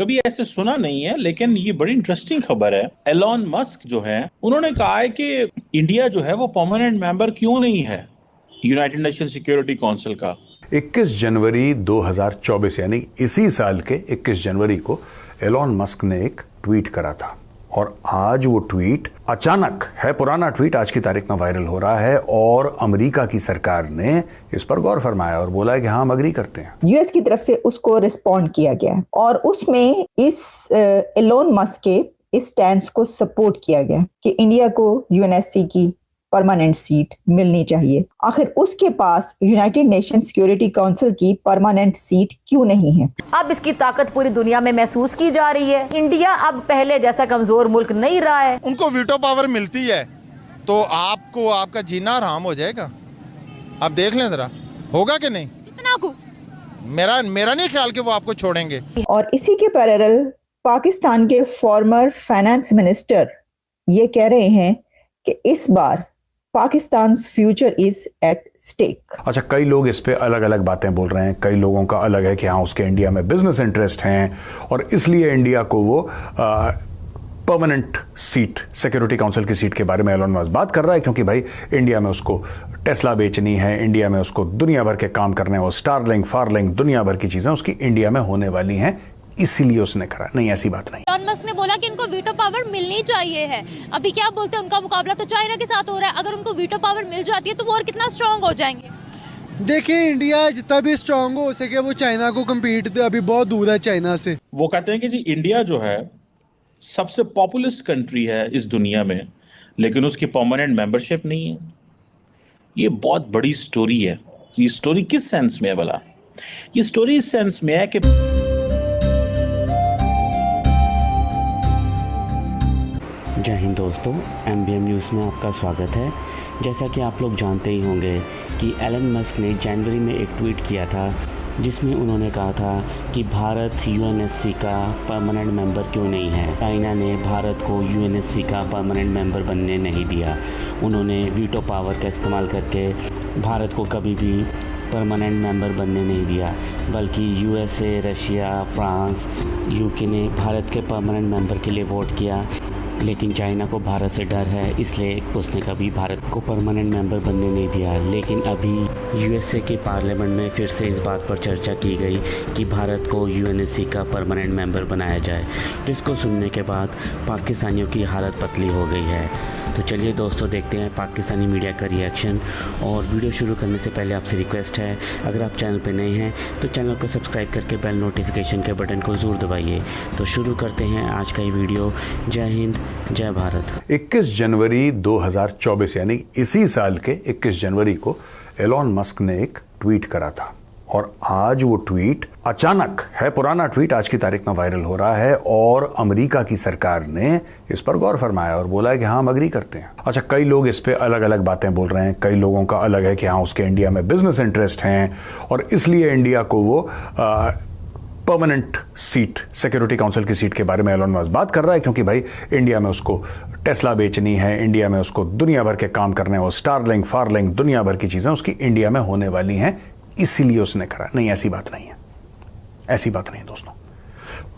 कभी ऐसे सुना नहीं है, लेकिन ये बड़ी इंटरेस्टिंग खबर है। एलॉन मस्क जो है, उन्होंने कहा है कि इंडिया जो है वो परमानेंट मेंबर क्यों नहीं है यूनाइटेड नेशन सिक्योरिटी काउंसिल का। 21 जनवरी 2024 यानी इसी साल के 21 जनवरी को एलॉन मस्क ने एक ट्वीट करा था और आज वो ट्वीट अचानक है, पुराना ट्वीट आज की तारीख में वायरल हो रहा है और अमेरिका की सरकार ने इस पर गौर फरमाया और बोला है कि हाँ, हम अग्री करते हैं। यूएस की तरफ से उसको रिस्पॉन्ड किया गया और उसमें इस एलोन मस्क के इस स्टैंड को सपोर्ट किया गया कि इंडिया को यूएनएससी की परमानेंट सीट मिलनी चाहिए। आखिर उसके पास यूनाइटेड नेशन सिक्योरिटी काउंसिल की परमानेंट सीट क्यों नहीं है? अब इसकी ताकत पूरी दुनिया में महसूस की जा रही है। इंडिया अब पहले जैसा कमजोर मुल्क नहीं रहा है। उनको वीटो पावर मिलती है तो आपको आपका जीना आराम हो जाएगा। आप देख लें जरा, होगा कि नहीं? कितना को मेरा नहीं ख्याल कि वो आपको छोड़ेंगे। और इसी के पैरेलल पाकिस्तान के फॉर्मर फाइनेंस मिनिस्टर ये कह रहे हैं कि इस बार Pakistan future is at stake. अच्छा, कई लोग इस पे अलग अलग बातें बोल रहे हैं। कई लोगों का अलग है कि हाँ, उसके इंडिया में बिजनेस इंटरेस्ट हैं और इसलिए इंडिया को वो परमानेंट सीट, सिक्योरिटी काउंसिल की सीट के बारे में एलोन मस्क बात कर रहा है, क्योंकि भाई इंडिया में उसको टेस्ला बेचनी है, इंडिया में उसको दुनिया भर के काम करने हैं, वो स्टारलिंक, फारलिंक, दुनिया भर की चीजें उसकी इंडिया में होने वाली हैं, इसीलिए उसने करा। नहीं, ऐसी बात नहीं। एलोन मस्क ने बोला कि इनको वीटो पावर मिलनी चाहिए है। अभी क्या बोलते हैं, उनका मुकाबला तो चाइना के साथ हो रहा है। अगर उनको वीटो पावर मिल जाती है तो वो और कितना स्ट्रांग हो जाएंगे। देखिए, इंडिया जितना भी स्ट्रांग हो सके वो चाइना को कम्पीट अभी बहुत दूर है चाइना से। वो कहते हैं कि जी इंडिया जो है सबसे पॉपुलस्ट कंट्री है इस दुनिया में, लेकिन उसकी परमानेंट मेंबरशिप नहीं है। ये बहुत बड़ी स्टोरी है। ये स्टोरी किस सेंस में है भला? ये स्टोरी इस सेंस में है कि जय हिंद दोस्तों, MBM न्यूज़ में आपका स्वागत है। जैसा कि आप लोग जानते ही होंगे कि एलन मस्क ने जनवरी में एक ट्वीट किया था जिसमें उन्होंने कहा था कि भारत UNSC का परमानेंट मेंबर क्यों नहीं है। चाइना ने भारत को UNSC का परमानेंट मेंबर बनने नहीं दिया। उन्होंने वीटो पावर का इस्तेमाल करके भारत को कभी भी परमानेंट मेंबर बनने नहीं दिया, बल्कि USA, रशिया, फ्रांस, UK ने भारत के परमानेंट मेंबर के लिए वोट किया। लेकिन चाइना को भारत से डर है, इसलिए उसने कभी भारत को परमानेंट मेंबर बनने नहीं दिया। लेकिन अभी USA की पार्लियामेंट में फिर से इस बात पर चर्चा की गई कि भारत को UNSC का परमानेंट मेंबर बनाया जाए, जिसको सुनने के बाद पाकिस्तानियों की हालत पतली हो गई है। तो चलिए दोस्तों, देखते हैं पाकिस्तानी मीडिया का रिएक्शन। और वीडियो शुरू करने से पहले आपसे रिक्वेस्ट है, अगर आप चैनल पर नए हैं तो चैनल को सब्सक्राइब करके बेल नोटिफिकेशन के बटन को ज़रूर दबाइए। तो शुरू करते हैं आज का ये वीडियो। जय हिंद, जय भारत। 21 जनवरी 2024 यानी इसी साल के 21 जनवरी को एलॉन मस्क ने एक ट्वीट करा था और आज वो ट्वीट अचानक है, पुराना ट्वीट आज की तारीख में वायरल हो रहा है और अमेरिका की सरकार ने इस पर गौर फरमाया और बोला है कि हाँ, हम अग्री करते हैं। अच्छा, कई लोग इस पे अलग अलग बातें बोल रहे हैं। कई लोगों का अलग है कि हाँ, उसके इंडिया में बिजनेस इंटरेस्ट हैं और इसलिए इंडिया को वो परमानेंट सीट, सिक्योरिटी काउंसिल की सीट के बारे में एलोन मस्क बात कर रहा है, क्योंकि भाई इंडिया में उसको टेस्ला बेचनी है, इंडिया में उसको दुनिया भर के काम करने हैं, वो स्टारलिंक, फारलिंक, दुनिया भर की चीजें उसकी इंडिया में होने वाली हैं, इसीलिए उसने करा। नहीं, ऐसी बात नहीं है। ऐसी बात नहीं दोस्तों।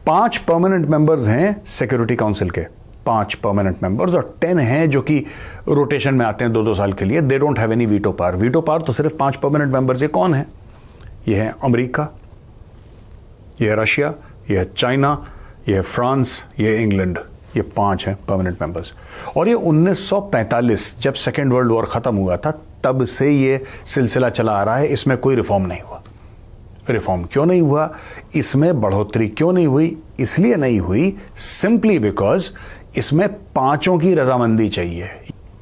5 परमानेंट मेंबर्स हैं सिक्योरिटी काउंसिल के, 5 परमानेंट मेंबर्स, और 10 हैं जो कि रोटेशन में आते हैं 2-2 साल के लिए। They don't have any veto power. Veto power तो सिर्फ 5 परमानेंट मेंबर्स। ये कौन है? ये है अमेरिका, ये है रशिया, ये है चाइना, ये है फ्रांस, ये है इंग्लैंड। ये 5 हैं परमानेंट मेंबर्स। और ये 1945 जब सेकेंड वर्ल्ड वॉर खत्म हुआ था तब से ये सिलसिला चला आ रहा है। इसमें कोई रिफॉर्म नहीं हुआ। रिफॉर्म क्यों नहीं हुआ? इसमें बढ़ोतरी क्यों नहीं हुई? इसलिए नहीं हुई सिंपली बिकॉज इसमें 5 की रजामंदी चाहिए।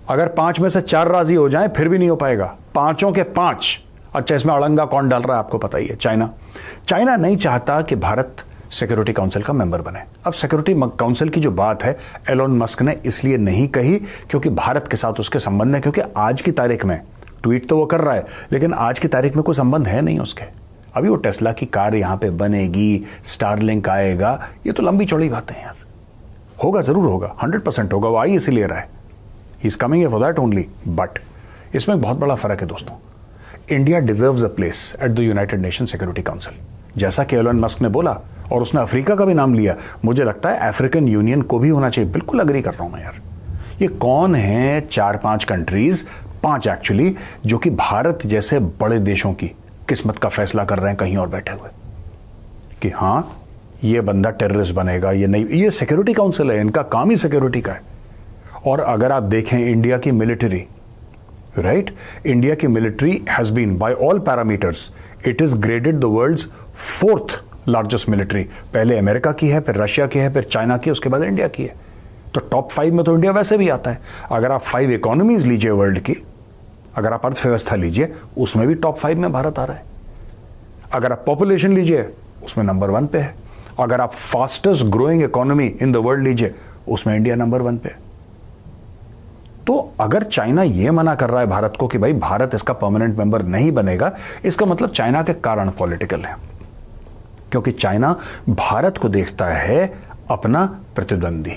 अगर 5 में से 4 राजी हो जाएं फिर भी नहीं हो पाएगा। 5 के 5। अच्छा, इसमें अड़ंगा कौन डाल रहा है आपको पता ही है, चाइना। चाइना नहीं चाहता कि भारत सिक्योरिटी काउंसिल का मेंबर बने। अब सिक्योरिटी काउंसिल की जो बात है एलोन मस्क ने इसलिए नहीं कही क्योंकि भारत के साथ उसके संबंध है, क्योंकि आज की तारीख में ट्वीट तो वो कर रहा है लेकिन आज की तारीख में कोई संबंध है नहीं उसके। अभी वो टेस्ला की कार यहां पे बनेगी, स्टारलिंक आएगा, ये तो लंबी चौड़ी बातें हैं यार। होगा, जरूर होगा, 100% होगा। वो आई इसीलिए रहा है, he is coming for that only. But इसमें एक बहुत बड़ा फर्क है दोस्तों। India deserves a place at the United nation security council. जैसा कि एलोन मस्क ने बोला और उसने अफ्रीका का भी नाम लिया। मुझे लगता है अफ्रीकन यूनियन को भी होना चाहिए। बिल्कुल अग्री कर रहा हूं मैं यार। ये कौन है 4-5 कंट्रीज, 5 एक्चुअली, जो कि भारत जैसे बड़े देशों की किस्मत का फैसला कर रहे हैं कहीं और बैठे हुए कि हां ये बंदा टेररिस्ट बनेगा, ये नहीं। ये सिक्योरिटी काउंसिल है, इनका काम ही सिक्योरिटी का है। और अगर आप देखें इंडिया की मिलिट्री, राइट, इंडिया की military has been by all parameters, it is graded the world's 4th largest military. पहले अमेरिका की है, फिर रशिया की है, फिर चाइना की, उसके बाद इंडिया की है। तो टॉप 5 में तो इंडिया वैसे भी आता है। अगर आप 5 इकोनॉमीज लीजिए वर्ल्ड की, अगर आप अर्थव्यवस्था लीजिए, उसमें भी टॉप 5 में भारत आ रहा है। अगर आप पॉपुलेशन लीजिए, उसमें नंबर 1 पे है। अगर आप fastest growing economy in the world लीजिए, उसमें इंडिया नंबर 1 पे है। तो अगर चाइना यह मना कर रहा है भारत को कि भाई भारत इसका परमानेंट मेंबर नहीं बनेगा, इसका मतलब चाइना के कारण पॉलिटिकल है, क्योंकि चाइना भारत को देखता है अपना प्रतिद्वंदी,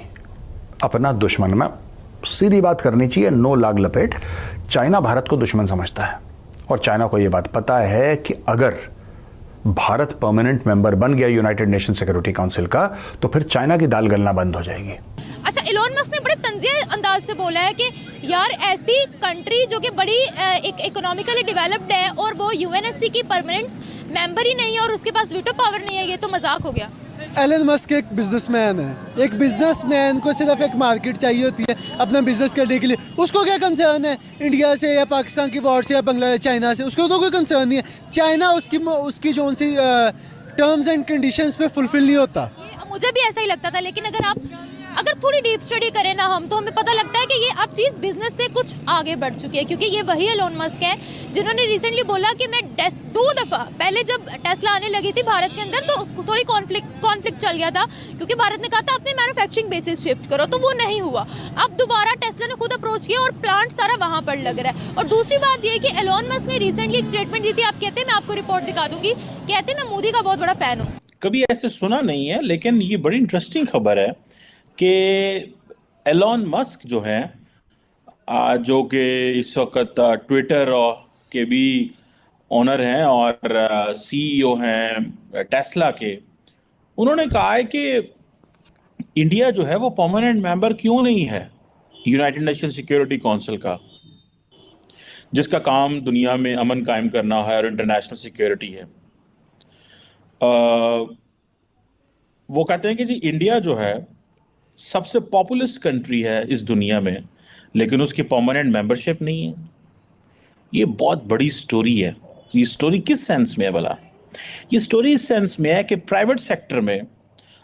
अपना दुश्मन। में सीधी बात करनी चाहिए, नो लाग लपेट। चाइना भारत को दुश्मन समझता है और चाइना को यह बात पता है कि अगर भारत परमानेंट मेंबर बन गया यूनाइटेड नेशन सिक्योरिटी काउंसिल का, तो फिर चाइना की दाल गलना बंद हो जाएगी। अच्छा, इलोन मस्क ने बड़े तंजिया अंदाज से बोला है कि यार ऐसी कंट्री जो कि बड़ी एक इकोनॉमिकली डेवलप्ड है और वो यूएनएससी की परमानेंट मेंबर ही नहीं है और उसके पास वीटो पावर नहीं है, ये तो मजाक हो गया। एलन मस्क एक बिजनेसमैन है। एक बिजनेसमैन को सिर्फ एक मार्केट चाहिए होती है अपना बिजनेस करने के लिए। उसको क्या कंसर्न है इंडिया से या पाकिस्तान की वॉर से या बांग्लादेश चाइना से? उसको तो कोई कंसर्न नहीं है। चाइना उसकी जो सी टर्म्स एंड कंडीशंस पे फुलफिल नहीं होता। मुझे भी ऐसा ही लगता था, लेकिन अगर थोड़ी डीप स्टडी करें ना हम, तो हमें पता लगता है कि ये अब चीज़ बिजनेस से कुछ आगे बढ़ चुकी है। क्योंकि ये वही एलोन मस्क है जिन्होंने रिसेंटली बोला कि मैं 2 दफ़ा पहले जब टेस्ला आने लगी थी भारत के अंदर, तो थोड़ी कॉन्फ्लिक्ट चल गया था, क्योंकि भारत ने कहा था अपने मैन्युफैक्चरिंग बेसिस शिफ्ट करो, तो वो नहीं हुआ। अब दोबारा टेस्ला ने खुद अप्रोच किया और प्लांट सारा वहाँ पर लग रहा है। और दूसरी बात ये कि एलोन मस्क ने रिसेंटली एक स्टेटमेंट दी थी, आप कहते हैं, मैं आपको रिपोर्ट दिखा दूंगी, कहते मैं मोदी का बहुत बड़ा फैन हूँ। कभी ऐसे सुना नहीं है, लेकिन ये बड़ी इंटरेस्टिंग खबर है कि एलॉन मस्क जो है, जो कि इस वक्त ट्विटर के भी ओनर हैं और सीईओ हैं टेस्ला के, उन्होंने कहा है कि इंडिया जो है वो परमानेंट मेंबर क्यों नहीं है यूनाइटेड नेशन सिक्योरिटी काउंसिल का, जिसका काम दुनिया में अमन कायम करना है और इंटरनेशनल सिक्योरिटी है। वो कहते हैं कि जी इंडिया जो है सबसे पॉपुलस कंट्री है इस दुनिया में, लेकिन उसकी परमानेंट मेंबरशिप नहीं है। ये बहुत बड़ी स्टोरी है। ये स्टोरी किस सेंस में है भला? ये स्टोरी इस सेंस में है कि प्राइवेट सेक्टर में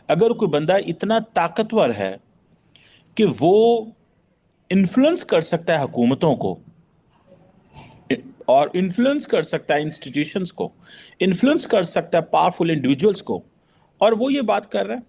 अगर कोई बंदा इतना ताकतवर है कि वो इन्फ्लुएंस कर सकता है हुकूमतों को और इन्फ्लुएंस कर सकता है इंस्टीट्यूशंस को, इन्फ्लुएंस कर सकता है पावरफुल इंडिविजुअल्स को, और वो ये बात कर रहा है